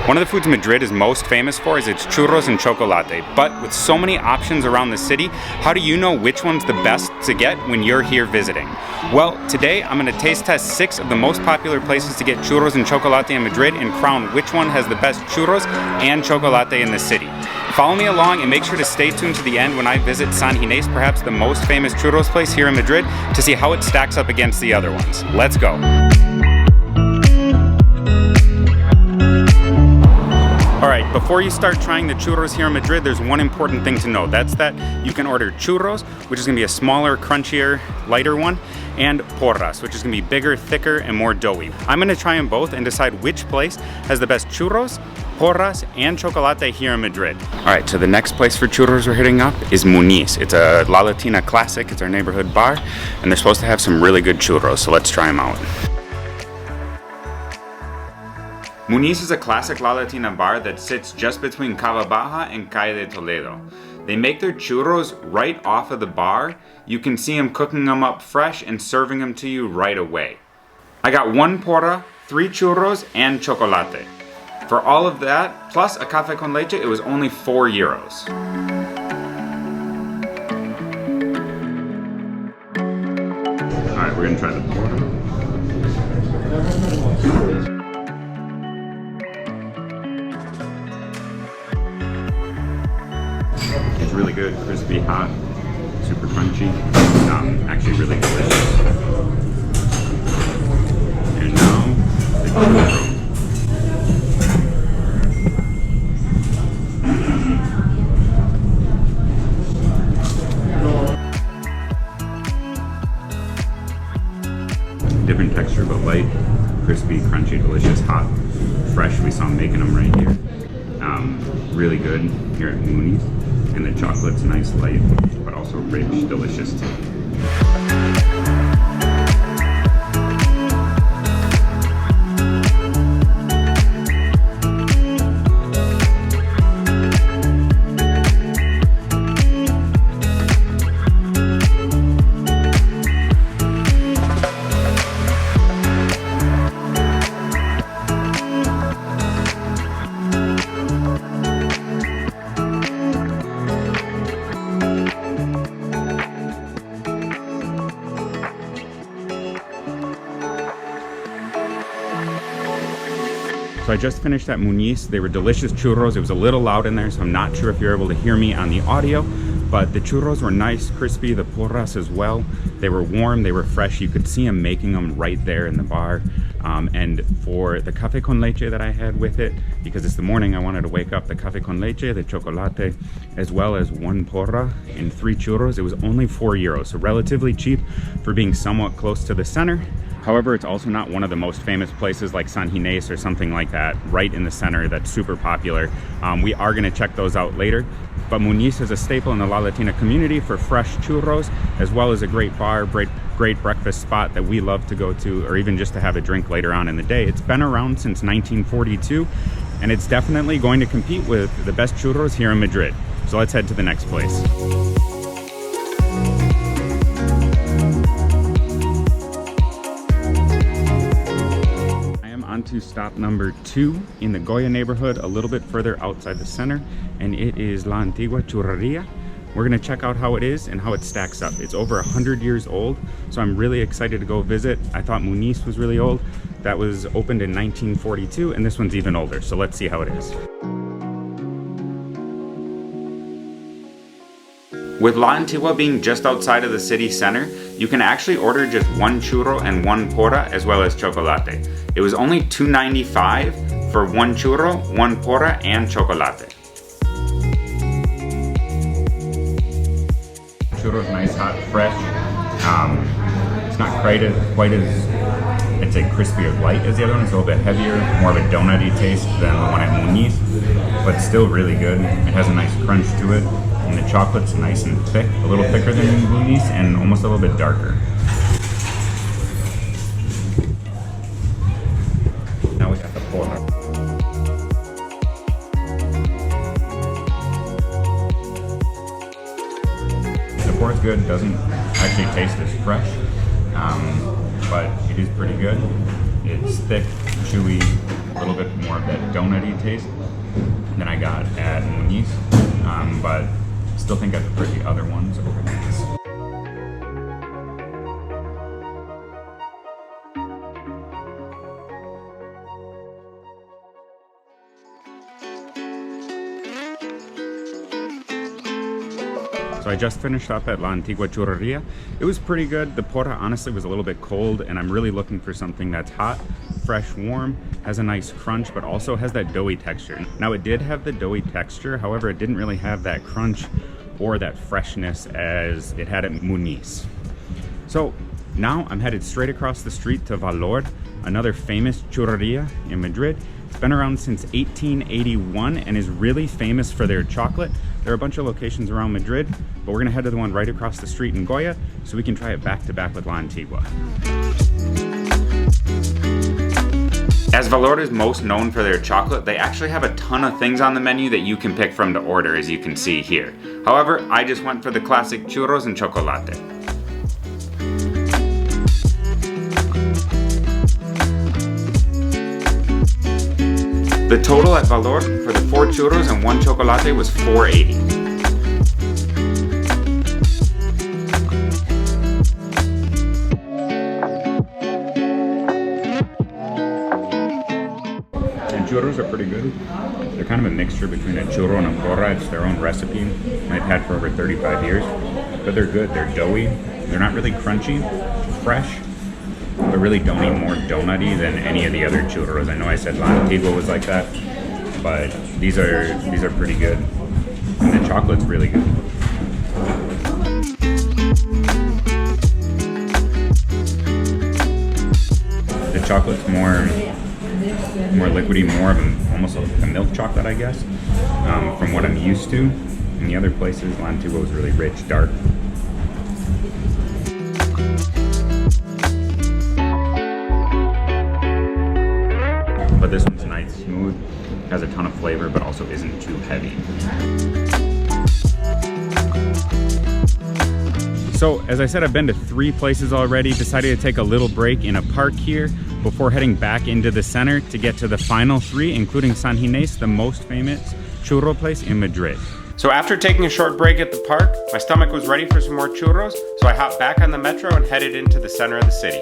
One of the foods Madrid is most famous for is its churros and chocolate, but with so many options around the city, how do you know which one's the best to get when you're here visiting? Well, today I'm going to taste test 6 of the most popular places to get churros and chocolate in Madrid and crown which one has the best churros and chocolate in the city. Follow me along and make sure to stay tuned to the end when I visit San Ginés, perhaps the most famous churros place here in Madrid, to see how it stacks up against the other ones. Let's go. Alright, before you start trying the churros here in Madrid, there's one important thing to know. That's that you can order churros, which is going to be a smaller, crunchier, lighter one, and porras, which is going to be bigger, thicker, and more doughy. I'm going to try them both and decide which place has the best churros, porras, and chocolate here in Madrid. Alright, so the next place for churros we're hitting up is Muñiz. It's a La Latina classic, it's our neighborhood bar, and they're supposed to have some really good churros, so let's try them out. Muñiz is a classic La Latina bar that sits just between Cava Baja and Calle de Toledo. They make their churros right off of the bar. You can see them cooking them up fresh and serving them to you right away. I got 1 porra, 3 churros, and chocolate. For all of that, plus a café con leche, it was only €4. Alright, we're gonna try the porra. It's really good, crispy, hot, super crunchy, actually really delicious. And now, the churro. Different texture, but light, crispy, crunchy, delicious, hot, fresh. We saw them making them right here. Really good here at Muñiz. And the chocolate's nice, light, but also rich, delicious too. So I just finished at Muñiz. They were delicious churros. It was a little loud in there, so I'm not sure if you're able to hear me on the audio, but the churros were nice, crispy, the porras as well. They were warm, they were fresh. You could see them making them right there in the bar. And for the café con leche that I had with it, because it's the morning I wanted to wake up, the café con leche, the chocolate, as well as 1 porra and 3 churros, it was only €4, so relatively cheap for being somewhat close to the center. However, it's also not one of the most famous places like San Ginés or something like that, right in the center that's super popular. We are going to check those out later. But Muñiz is a staple in the La Latina community for fresh churros, as well as a great bar, great breakfast spot that we love to go to, or even just to have a drink later on in the day. It's been around since 1942, and it's definitely going to compete with the best churros here in Madrid. So let's head to the next place. To stop number 2 in the Goya neighborhood, a little bit further outside the center, and it is La Antigua Churrería. We're going to check out how it is and how it stacks up. It's over 100 years old, so I'm really excited to go visit. I thought Muñiz was really old. That was opened in 1942, and this one's even older, so let's see how it is. With La Antigua being just outside of the city center, you can actually order just 1 churro and 1 porra as well as chocolate. It was only $2.95 for 1 churro, 1 porra, and chocolate. Churro's nice, hot, fresh. It's not quite as, I'd say, crispy or light as the other one. It's a little bit heavier, more of a donutty taste than the one at Muñiz, but still really good. It has a nice crunch to it. And the chocolate's nice and thick, a little thicker than Muñiz and almost a little bit darker. Now we got the porra. The porra's good, doesn't actually taste as fresh, but it is pretty good. It's thick, chewy, a little bit more of that donutty taste than I got at Muñiz, but still think I prefer the other ones over these. So I just finished up at La Antigua Churrería. It was pretty good. The porra honestly was a little bit cold, and I'm really looking for something that's hot, fresh, warm, has a nice crunch, but also has that doughy texture. Now it did have the doughy texture, however, it didn't really have that crunch or that freshness as it had at Muñiz. So now I'm headed straight across the street to Valor, another famous churreria in Madrid. It's been around since 1881 and is really famous for their chocolate. There are a bunch of locations around Madrid, but we're gonna head to the one right across the street in Goya so we can try it back to back with La Antigua. As Valor is most known for their chocolate, they actually have a ton of things on the menu that you can pick from to order, as you can see here. However, I just went for the classic Churros and Chocolate. The total at Valor for the 4 churros and 1 chocolate was $4.80. And churros are pretty good. They're kind of a mixture between a churro and a porra. It's their own recipe, and they've had for over 35 years. But they're good. They're doughy. They're not really crunchy, fresh, but really don't eat more donutty than any of the other churros. I know I said La Antigua was like that, but these are pretty good. And the chocolate's really good. The chocolate's more liquidy, more of almost like a milk chocolate, I guess, from what I'm used to. In the other places, La Antigua was really rich, dark. But this one's nice, smooth, has a ton of flavor, but also isn't too heavy. So, as I said, I've been to 3 places already, decided to take a little break in a park here before heading back into the center to get to the final 3, including San Ginés, the most famous churro place in Madrid. So after taking a short break at the park, my stomach was ready for some more churros, so I hopped back on the metro and headed into the center of the city.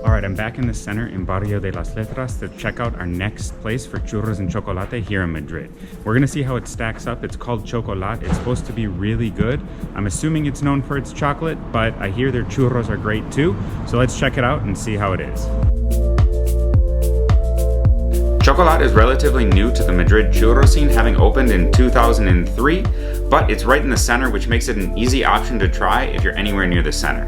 Alright, I'm back in the center in Barrio de las Letras to check out our next place for Churros and Chocolate here in Madrid. We're gonna see how it stacks up. It's called Chocolat. It's supposed to be really good. I'm assuming it's known for its chocolate, but I hear their churros are great too. So let's check it out and see how it is. Chocolat is relatively new to the Madrid churro scene, having opened in 2003, but it's right in the center, which makes it an easy option to try if you're anywhere near the center.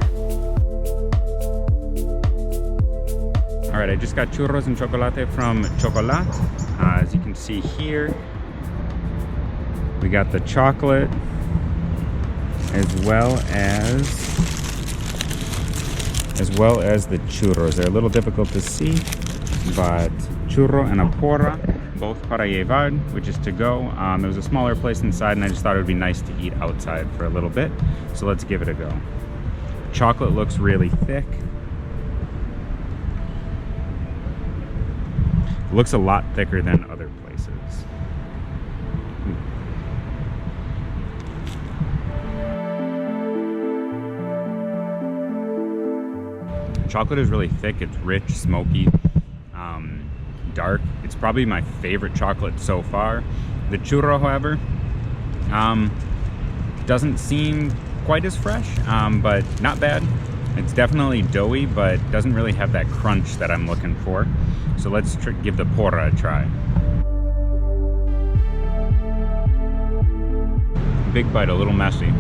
Alright, I just got churros and chocolate from Chocolat. As you can see here, we got the chocolate as well as the churros. They're a little difficult to see, but churro and a porra, both para llevar, which is to go. There was a smaller place inside, and I just thought it would be nice to eat outside for a little bit. So let's give it a go. Chocolate looks really thick. Looks a lot thicker than other places. Chocolate is really thick. It's rich, smoky, dark. It's probably my favorite chocolate so far. The churro, however, doesn't seem quite as fresh, but not bad. It's definitely doughy, but doesn't really have that crunch that I'm looking for. So let's give the porra a try. Big bite, a little messy.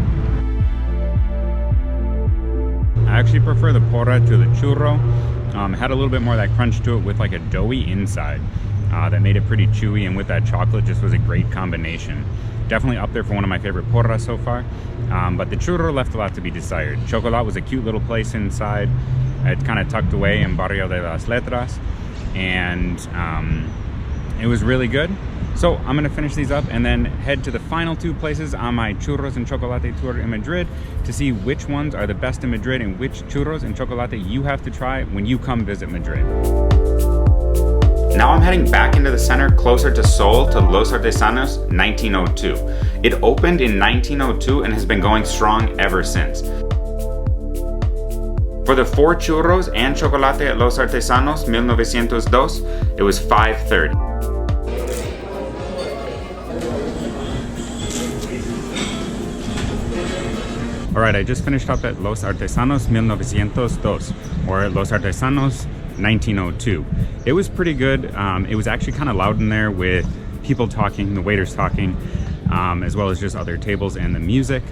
I actually prefer the porra to the churro. It had a little bit more of that crunch to it with like a doughy inside that made it pretty chewy, and with that chocolate just was a great combination. Definitely up there for one of my favorite porras so far, but the churro left a lot to be desired. Chocolat was a cute little place inside. It's kind of tucked away in Barrio de las Letras, and it was really good. So I'm gonna finish these up and then head to the final two places on my Churros and Chocolate tour in Madrid to see which ones are the best in Madrid and which churros and chocolate you have to try when you come visit Madrid. Now I'm heading back into the center closer to Sol to Los Artesanos 1902. It opened in 1902 and has been going strong ever since. For the 4 churros and chocolate at Los Artesanos 1902, it was $5.30. Alright, I just finished up at Los Artesanos 1902, or Los Artesanos 1902. It was pretty good. It was actually kind of loud in there with people talking, the waiters talking, as well as just other tables and the music,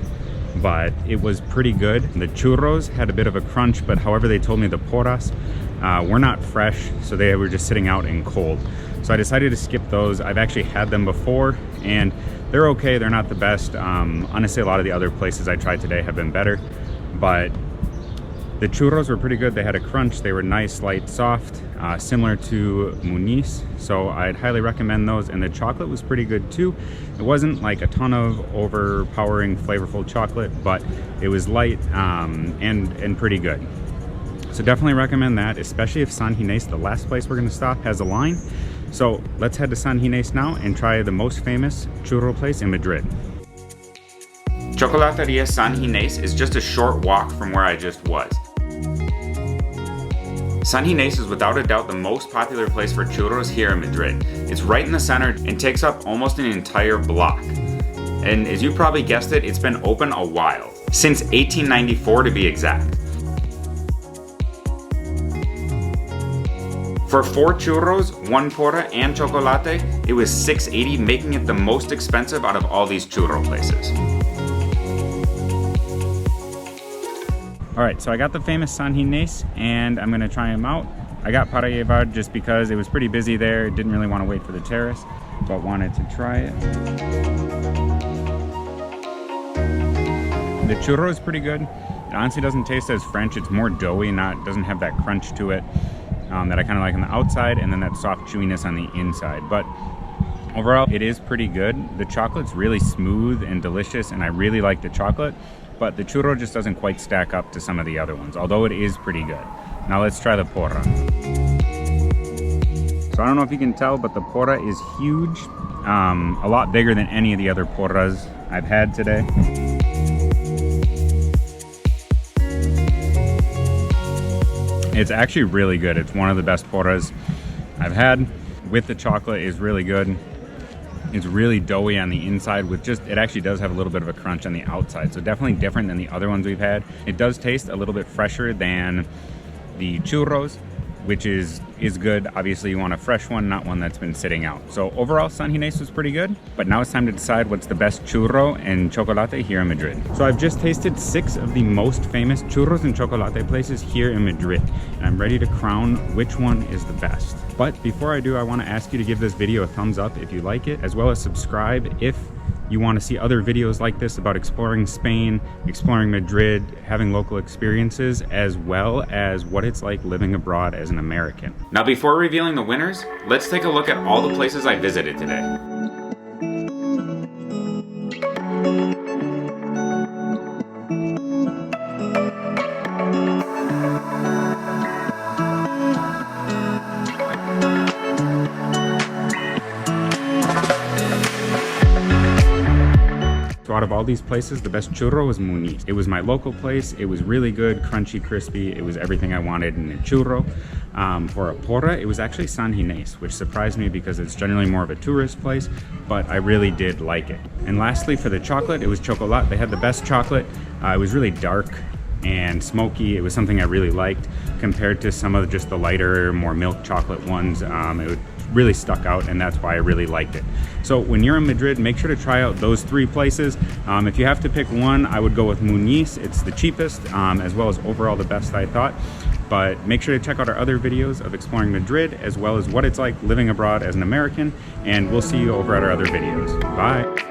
but it was pretty good. The churros had a bit of a crunch, but however they told me the porras were not fresh, so they were just sitting out in cold. So I decided to skip those. I've actually had them before and they're okay, they're not the best. Honestly, a lot of the other places I tried today have been better, but the churros were pretty good. They had a crunch, they were nice, light, soft, similar to Muñiz, so I'd highly recommend those. And the chocolate was pretty good too. It wasn't like a ton of overpowering, flavorful chocolate, but it was light and pretty good. So definitely recommend that, especially if San Ginés, the last place we're gonna stop, has a line. So let's head to San Ginés now and try the most famous churro place in Madrid. Chocolatería San Ginés is just a short walk from where I just was. San Ginés is without a doubt the most popular place for churros here in Madrid. It's right in the center and takes up almost an entire block. And as you probably guessed it, it's been open a while, since 1894 to be exact. For 4 churros, 1 porra, and chocolate, it was $6.80, making it the most expensive out of all these churro places. Alright, so I got the famous San Ginés, and I'm gonna try them out. I got para llevar just because it was pretty busy there, didn't really want to wait for the terrace, but wanted to try it. The churro is pretty good. It honestly doesn't taste as French, it's more doughy, doesn't have that crunch to it. That I kind of like on the outside, and then that soft chewiness on the inside. But overall, it is pretty good. The chocolate's really smooth and delicious, and I really like the chocolate, but the churro just doesn't quite stack up to some of the other ones, although it is pretty good. Now let's try the porra. So I don't know if you can tell, but the porra is huge, a lot bigger than any of the other porras I've had today. It's actually really good. It's one of the best porras I've had. With the chocolate is really good. It's really doughy on the inside with it actually does have a little bit of a crunch on the outside. So definitely different than the other ones we've had. It does taste a little bit fresher than the churros, which is good. Obviously you want a fresh one, not one that's been sitting out. So overall, San Ginés was pretty good, but now it's time to decide what's the best churro and chocolate here in Madrid. So I've just tasted 6 of the most famous churros and chocolate places here in Madrid, and I'm ready to crown which one is the best. But before I do, I want to ask you to give this video a thumbs up if you like it, as well as subscribe if you want to see other videos like this about exploring Spain, exploring Madrid, having local experiences, as well as what it's like living abroad as an American. Now before revealing the winners, let's take a look at all the places I visited today. So out of all these places, the best churro was Muñiz. It was my local place. It was really good, crunchy, crispy. It was everything I wanted in a churro. For a porra, it was actually San Ginés, which surprised me because it's generally more of a tourist place, but I really did like it. And lastly, for the chocolate, it was Chocolat. They had the best chocolate. It was really dark and smoky. It was something I really liked compared to some of just the lighter, more milk chocolate ones. It really stuck out, and that's why I really liked it. So when you're in Madrid, make sure to try out those 3 places. If you have to pick one, I would go with Muñiz. It's the cheapest, as well as overall the best, I thought. But make sure to check out our other videos of exploring Madrid, as well as what it's like living abroad as an American, and we'll see you over at our other videos. Bye.